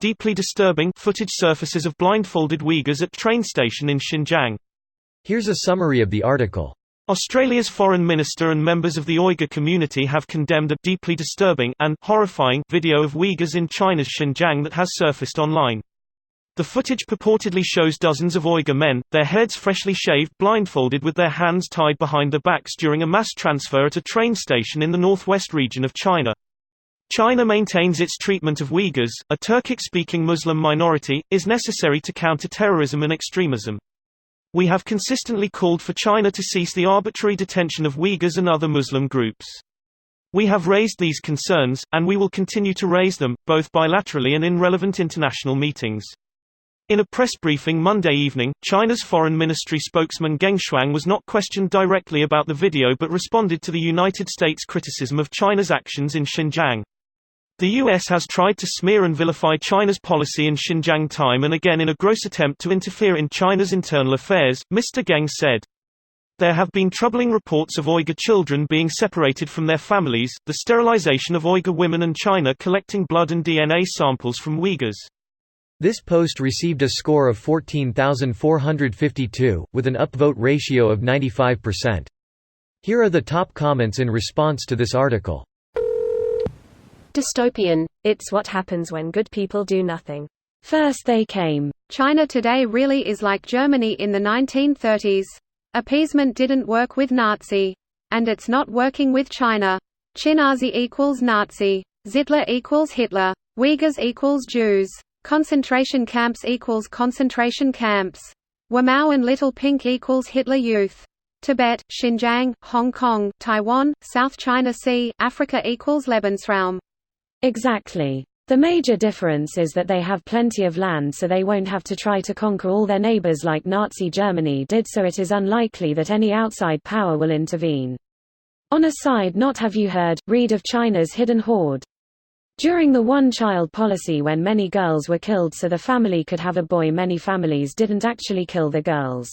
deeply disturbing footage surfaces of blindfolded Uyghurs at train station in Xinjiang. Here's a summary of the article. Australia's foreign minister and members of the Uyghur community have condemned a deeply disturbing and horrifying video of Uyghurs in China's Xinjiang that has surfaced online. The footage purportedly shows dozens of Uyghur men, their heads freshly shaved, blindfolded with their hands tied behind their backs during a mass transfer at a train station in the northwest region of China. China maintains its treatment of Uyghurs, a Turkic-speaking Muslim minority, is necessary to counter terrorism and extremism. We have consistently called for China to cease the arbitrary detention of Uyghurs and other Muslim groups. We have raised these concerns, and we will continue to raise them, both bilaterally and in relevant international meetings. In a press briefing Monday evening, China's Foreign Ministry spokesman Geng Shuang was not questioned directly about the video but responded to the United States' criticism of China's actions in Xinjiang. The U.S. has tried to smear and vilify China's policy in Xinjiang time and again in a gross attempt to interfere in China's internal affairs, Mr. Geng said. There have been troubling reports of Uyghur children being separated from their families, the sterilization of Uyghur women and China collecting blood and DNA samples from Uyghurs. This post received a score of 14,452, with an upvote ratio of 95%. Here are the top comments in response to this article. Dystopian, it's what happens when good people do nothing. First they came. China today really is like Germany in the 1930s. Appeasement didn't work with Nazi. And it's not working with China. Chinazi equals Nazi. Zitler equals Hitler. Uyghurs equals Jews. Concentration camps equals concentration camps. Wamao and Little Pink equals Hitler Youth. Tibet, Xinjiang, Hong Kong, Taiwan, South China Sea, Africa equals Lebensraum. Exactly. The major difference is that they have plenty of land so they won't have to try to conquer all their neighbors like Nazi Germany did, so it is unlikely that any outside power will intervene. On a side note, have you heard, read of China's hidden horde? During the one-child policy, when many girls were killed so the family could have a boy, many families didn't actually kill the girls.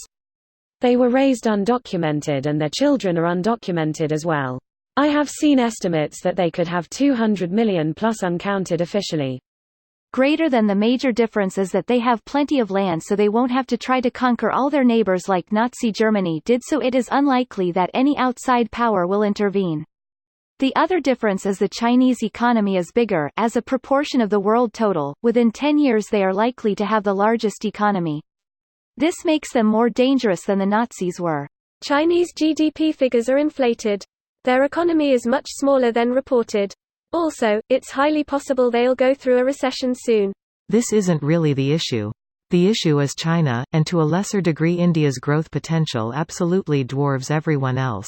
They were raised undocumented and their children are undocumented as well. I have seen estimates that they could have 200 million plus uncounted officially. Greater than the major difference is that they have plenty of land so they won't have to try to conquer all their neighbors like Nazi Germany did, so it is unlikely that any outside power will intervene. The other difference is the Chinese economy is bigger, as a proportion of the world total. Within 10 years they are likely to have the largest economy. This makes them more dangerous than the Nazis were. Chinese GDP figures are inflated. Their economy is much smaller than reported. Also, it's highly possible they'll go through a recession soon. This isn't really the issue. The issue is China, and to a lesser degree India's growth potential absolutely dwarfs everyone else.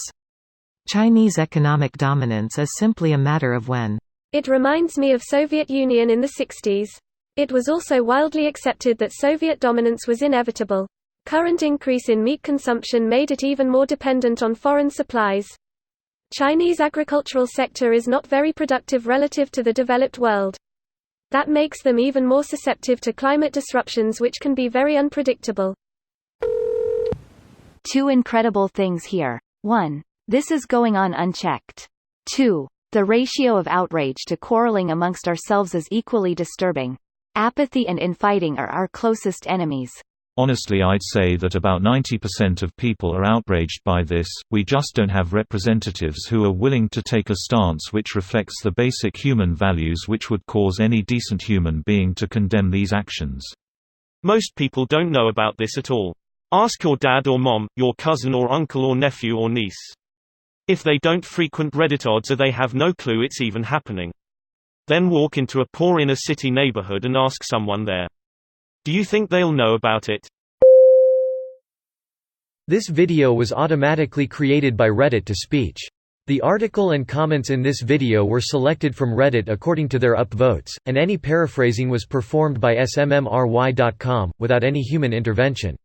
Chinese economic dominance is simply a matter of when. It reminds me of Soviet Union in the 60s. It was also widely accepted that Soviet dominance was inevitable. Current increase in meat consumption made it even more dependent on foreign supplies. Chinese agricultural sector is not very productive relative to the developed world. That makes them even more susceptible to climate disruptions, which can be very unpredictable. Two incredible things here. 1. This is going on unchecked. 2. The ratio of outrage to quarreling amongst ourselves is equally disturbing. Apathy and infighting are our closest enemies. Honestly, I'd say that about 90% of people are outraged by this. We just don't have representatives who are willing to take a stance which reflects the basic human values which would cause any decent human being to condemn these actions. Most people don't know about this at all. Ask your dad or mom, your cousin or uncle or nephew or niece. If they don't frequent Reddit, odds are they have no clue it's even happening. Then walk into a poor inner city neighborhood and ask someone there. Do you think they'll know about it? This video was automatically created by Reddit to speech. The article and comments in this video were selected from Reddit according to their upvotes, and any paraphrasing was performed by smmry.com, without any human intervention.